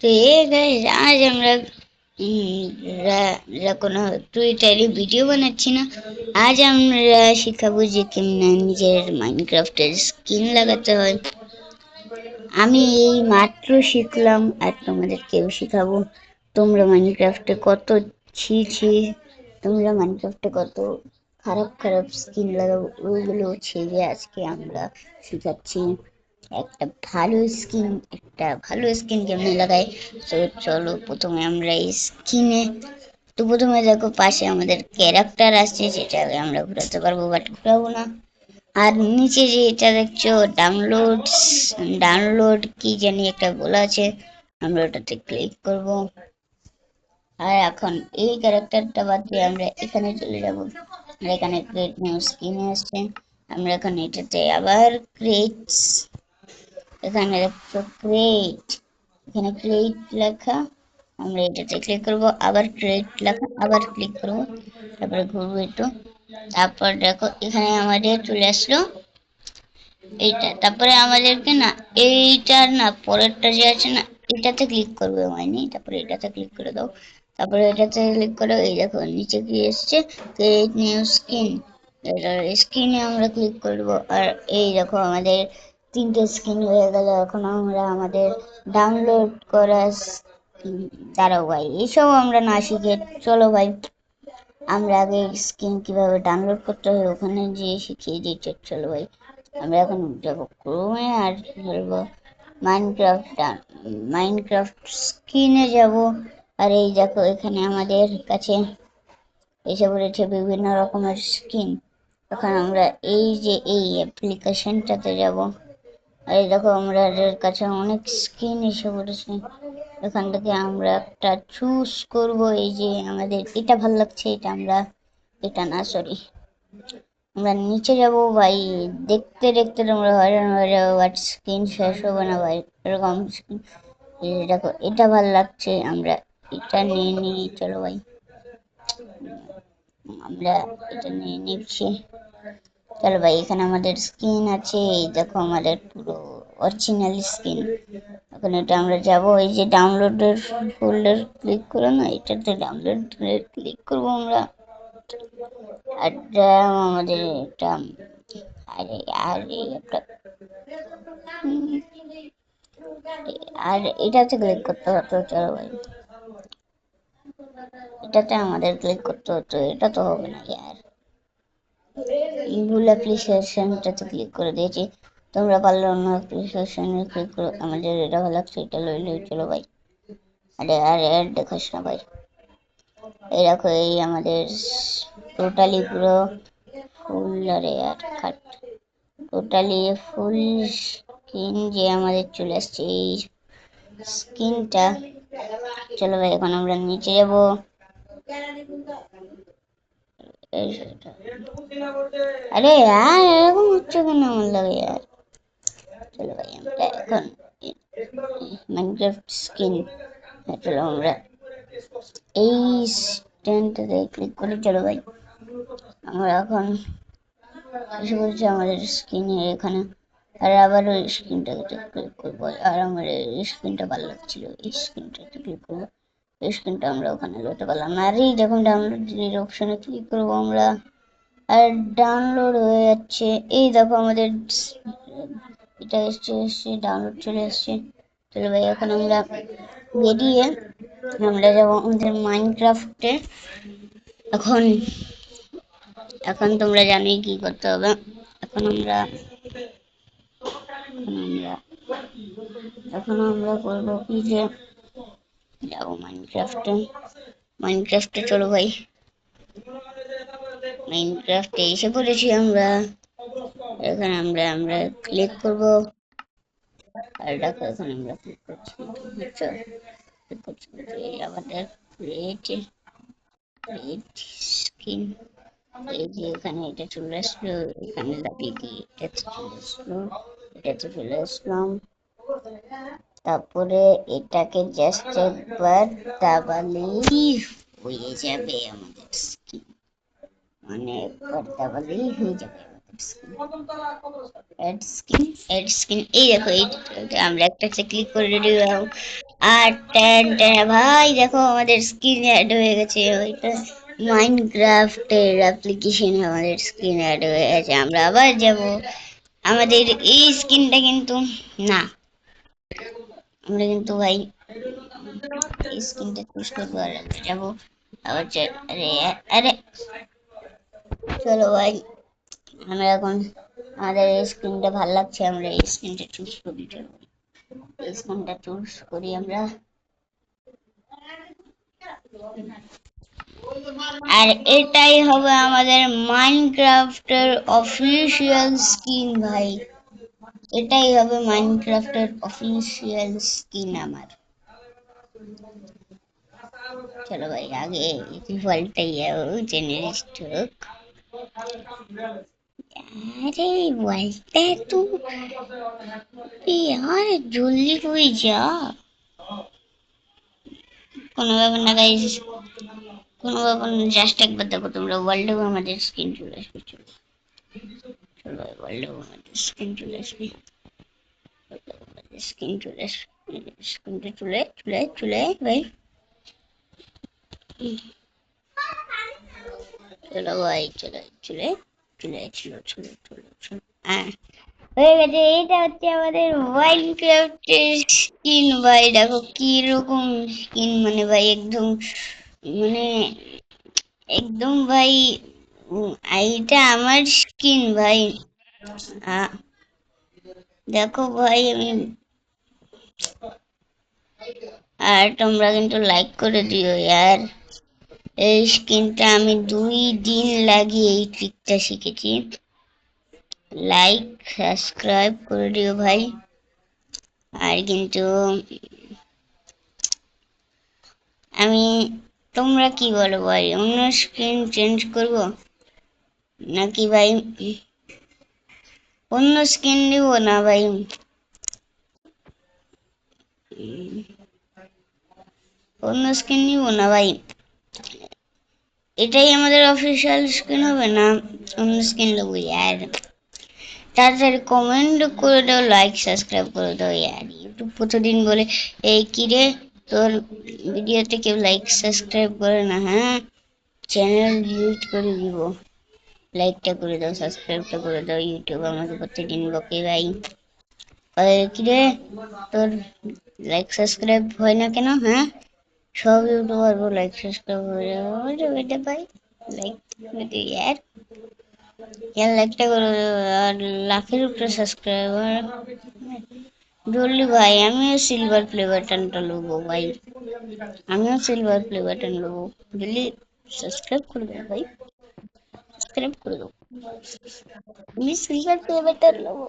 তো এই guys, আজ আমরা কোনো টুইটারে ভিডিও বানাচ্ছি না। আজ আমরা শিখাবো যে কেমনে নিজের মাইনক্রাফটের স্কিন লাগাতে হয়। আমি এই মাত্র শিখলাম আর তোমাদেরকেও শিখাবো। তোমরা মাইনক্রাফটে কত ছি ছি তোমরা মাইনক্রাফটে কত খারাপ খারাপ স্কিন লাগাবো, ওইগুলো ছেড়ে আজকে আমরা শিখাচ্ছি একটা ভালো স্কিন কেমনে লাগাই। তো চলো প্রথমে আমরা এই স্কিনে, তো প্রথমে দেখো পাশে আমাদের ক্যারেক্টার আসছে, যেটা আমরা ঘোরাতে পারবো বাট ঘোরাবো না। আর নিচে যে এটা দেখছো ডাউনলোড, ডাউনলোড কি জানি একটা বলা আছে, আমরা ওটাতে ক্লিক করব। আর এখন এই ক্যারেক্টারটা বাদ দিয়ে আমরা এখানে চলে যাব। আর এখানে ক্রিয়েট নিউ স্কিন আসছে, আমরা এখন এটাতে আবার ক্রিয়েট, এখানে দেখছো ক্রিয়েট, এখানে ক্রিয়েট লেখা, আমরা এটাতে ক্লিক করব। আবার ক্রিয়েট লেখা, আবার ক্লিক করব, তারপরে ঘুরবো একটু। তারপর দেখো এখানে আমাদের চলে আসলো এইটা। তারপরে আমাদেরকে না এইটার না পরেরটা যে আছে না, এটাতে ক্লিক করবে হয়নি, তারপরে এটাতে ক্লিক করে দাও। তারপরে এটাতে ক্লিক করো, এই দেখো নিচে কি এসছে, ক্রিয়েট নিউ স্কিন। এটার স্কিনে আমরা ক্লিক করব। আর এই দেখো আমাদের তিনটে স্কিন হয়ে গেল। এখন আমরা আমাদের ডাউনলোড করা দাঁড়াও ভাই, এইসব আমরা না শিখে চলো ভাই আমরা আগে স্কিন কিভাবে ডাউনলোড করতে হয় ওখানে যেয়ে শিখিয়ে দিচ্ছি। চলো ভাই আমরা এখন যাবো ক্রোমে আর বলবো মাইনক্রাফট, মাইনক্রাফট স্কিনে যাব। আর এই দেখো এখানে আমাদের কাছে এসে পড়েছে বিভিন্ন রকমের স্কিন। এখন আমরা এই যে এই অ্যাপ্লিকেশনটাতে যাব। আর এই দেখো আমাদের কাছে অনেক স্কিন এসে পড়েছে। এখান থেকে আমরা একটা চুজ করব। এই যে আমাদের এটা ভালো লাগছে, এটা আমরা, এটা না সরি, আমরা নিচে যাব ভাই। দেখতে দেখতে তোমরা হয়রান হয়ে যাবে, বাট স্ক্রিন শেষ হবে না ভাই, এরকম স্ক্রিন। দেখো এটা ভালো লাগছে, আমরা এটা নিয়ে নিই। চলো ভাই আমরা এটা নিয়ে নিচ্ছি। চলো ভাই এখানে আমাদের স্কিন আছে, এই দেখো আমাদের পুরো অরিজিনাল স্কিন। এখন এটা আমরা যাব, এই যে ডাউনলোডের ফোল্ডার ক্লিক করো না, এটাতে ডাউনলোড ক্লিক করবো আমরা। আর আমাদের এটা, আরে আরে একটা, আর এটাতে ক্লিক করতে হতো। চলো ভাই এটাতে আমাদের ক্লিক করতে হতো, এটা তো হবে না ইয়ার। ভুল অ্যাপ্লিকেশনটাতে ক্লিক করে দিয়েছি, তোমরা পারলে অন্য অ্যাপ্লিকেশনে ক্লিক করো। আমাদের এটা ভালো লাগছে, এটা লই। চলো ভাই, আরে আরে আর দেখাস না ভাই। এই দেখো এই আমাদের টোটালি পুরো ফুল, আরে আর খাট, টোটালি ফুল স্কিন যে আমাদের চলে আসছে এই স্কিনটা। চলো ভাই এখন আমরা নিচে যাব। আরে আর এরকম হচ্ছে কেন আমার লাগে यार। চলো ভাই আমরা এখন মাইনক্রাফট স্কিন, চলো আমরা এই স্ট্যান্ডটাতে ক্লিক করি। চলো ভাই আমরা এখন এসে বলছি আমাদের স্কিনে এখানে। আর আবার ওই স্ক্রিনটাকে ক্লিক করবো। আর আমার এই স্ক্রিনটা ভালো লাগছিল, এই স্ক্রিনটাতে ক্লিক করবো। এই স্ক্রিনটা আমরা ওখানে লইতে পারলাম না। আর এই যখন ডাউনলোড অপশনে ক্লিক করবো আমরা, আর ডাউনলোড হয়ে যাচ্ছে। এই দেখো আমাদের এটা এসছে ডাউনলোড চলে এসছে। চলো ভাই এখন আমরা বেরিয়ে আমরা যাবো আমাদের মাইনক্রাফটে। এখন এখন তোমরা জানোই কি করতে হবে। এখন আমরা এখন আমরা এখন আমরা করবো কি যে যাবো মাইনক্রাফটে। মাইনক্রাফটে চলো ভাই, মাইনক্রাফটে এসে পড়েছি আমরা। এখানে আমরা ক্লিক করব। আর দেখো এখন আমরা ক্লিক করছি, বুঝছো? ক্লিক করছি এই আমাদের ক্রিয়েট, ক্রিয়েট স্কিন। এই যে এখানে এটা চলে আসলো, এখানে দাবিয়ে কি এটাতে চলে আসলো, এটাতে চলে আসলাম। তারপরে এটাকে জাস্ট একবার দাবালেই হয়ে যাবে আমাদের স্কিন, মানে একবার দাবালেই হয়ে যাবে আমাদের skin. Add skin, add skin, এই দেখো এই আমরা একটা ক্লিক করে রেডি হয়ে আর টেন টেন ভাই দেখো আমাদের স্ক্রিন অ্যাড হয়ে গেছে ওইটা মাইনক্রাফটের অ্যাপ্লিকেশনে আমাদের স্ক্রিন অ্যাড হয়ে গেছে। আমরা আবার যাব আমাদের এই স্ক্রিনটা কিন্তু না, আমরা কিন্তু ভাই এই স্ক্রিনটা চুজ করবো আর আমরা যাবো আবার আরে আরে চলো ভাই আমরা এখন আমাদের এই স্ক্রিনটা ভালো লাগছে, আমরা এই স্ক্রিনটা চুজ করি। চলো এই স্ক্রিনটা চুজ করি আমরা। আর এটাই হবে আমাদের মাইনক্রাফটের অফিসিয়াল স্কিন ভাই, এটাই হবে মাইনক্রাফটের অফিসিয়াল স্কিন আমার। চলো ভাই আগে ডিফল্টটাই জেনারেট হোক। अरे बोलते तू यार जल्दी कोई जा। কোনো ব্যাপার না গাইস, কোনো ব্যাপার না, জাস্ট একবার দেখো তোমরা ওয়ার্ল্ডেও আমাদের স্ক্রিন চলে আসবে। চলো চলো ওয়ার্ল্ডেও আমাদের স্ক্রিন চলে আসবে, স্ক্রিন চলে আসবে, স্ক্রিনটা চলে চলে চলে ভাই। চলো ভাই চলে চলে চলে চলো চলো চলো চলো হ্যাঁ হয়ে গেছে। এইটা হচ্ছে আমাদের মাইনক্রাফটের স্কিন ভাই, দেখো কি রকম স্কিন, মানে ভাই একদম মানে একদম ভাই এইটা আমার স্কিন ভাই। আহ, দেখো ভাই আমি, আর তোমরা কিন্তু লাইক করে দিও यार। এই স্কিনটা আমি 2 দিন লাগিয়ে এই ট্রিকটা শিখেছি। লাইক সাবস্ক্রাইব করে দিও ভাই। আর কিন্তু আমি, তোমরা কি বলো ভাই, অন্য স্ক্রিন চেঞ্জ করব নাকি ভাই অন্য স্কিন নিব না ভাই? অন্য স্কিন নিব না ভাই, এটাই আমাদের অফিসিয়াল স্কিন হবে না অন্য স্কিন নেবো यार? তাড়াতাড়ি কমেন্ট করে দাও, লাইক সাবস্ক্রাইব করে দাও यार। ইউটিউব প্রতিদিন বলে এই কি রে তোর ভিডিওতে কেউ লাইক সাবস্ক্রাইব করে না, হ্যাঁ চ্যানেল ডিলিট করে দিব। লাইকটা করে দাও, সাবস্ক্রাইবটা করে দাও, ইউটিউব আমাকে প্রতিদিন বকে ভাই। কি রে তোর লাইক সাবস্ক্রাইব হয় না কেন, হ্যাঁ সব ইউটিউবার লাইক সাবস্ক্রাইব হয়ে যাবে বেটা ভাই। লাইক করে দিও यार, লাইকটা করে দিও আর লাখের উপরে সাবস্ক্রাইবার জলদি ভাই। আমিও সিলভার প্লে বাটনটা নেবো ভাই, আমিও সিলভার প্লে বাটন নেবো। জলদি সাবস্ক্রাইব করে দাও ভাই, সাবস্ক্রাইব করে দাও। আমি সিলভার প্লে বাটন নেবো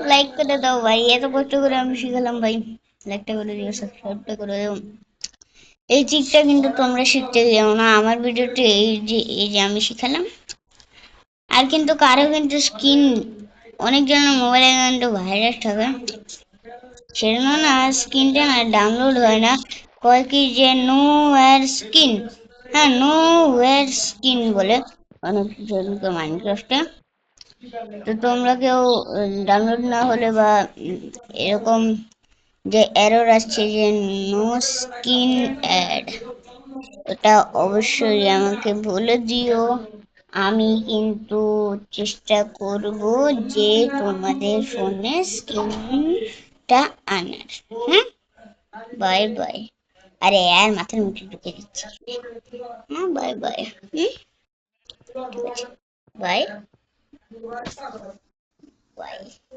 লাইক করে দাও ভাই, এত কষ্ট করে আমি শিখালাম ভাই। লাইকটা করে দিও, সাবস্ক্রাইবটা করে দিও। এই ট্রিকটা কিন্তু তোমরা শিখতে যাও না আমার ভিডিওতে, এই যে আমি শিখালাম। আর কিন্তু কারো কিন্তু স্কিন অনেক জনের মোবাইলে কিন্তু ভাইরাস থাকে, সেজন্য না স্কিনটা না ডাউনলোড হয় না। কয় কি যে নো ওয়্যার স্কিন, হ্যাঁ নো ওয়্যার স্কিন বলে অনেক জনকে মাইনক্রাফটে। তো তোমরা কেউ ডাউনলোড না হলে বা এরকম যে এরর আসছে যে নো স্কিন অ্যাড, ওটা অবশ্যই আমাকে বলে দিও। আমি কিন্তু চেষ্টা করব যে তোমাদের ফোনে স্ক্রিনটা আনার। হ্যাঁ বাই বাই। আরে यार মাথার মুখে ঢুকে দিচ্ছি। হ্যাঁ বাই বাই। হুম ঠিক আছে বাই বাই।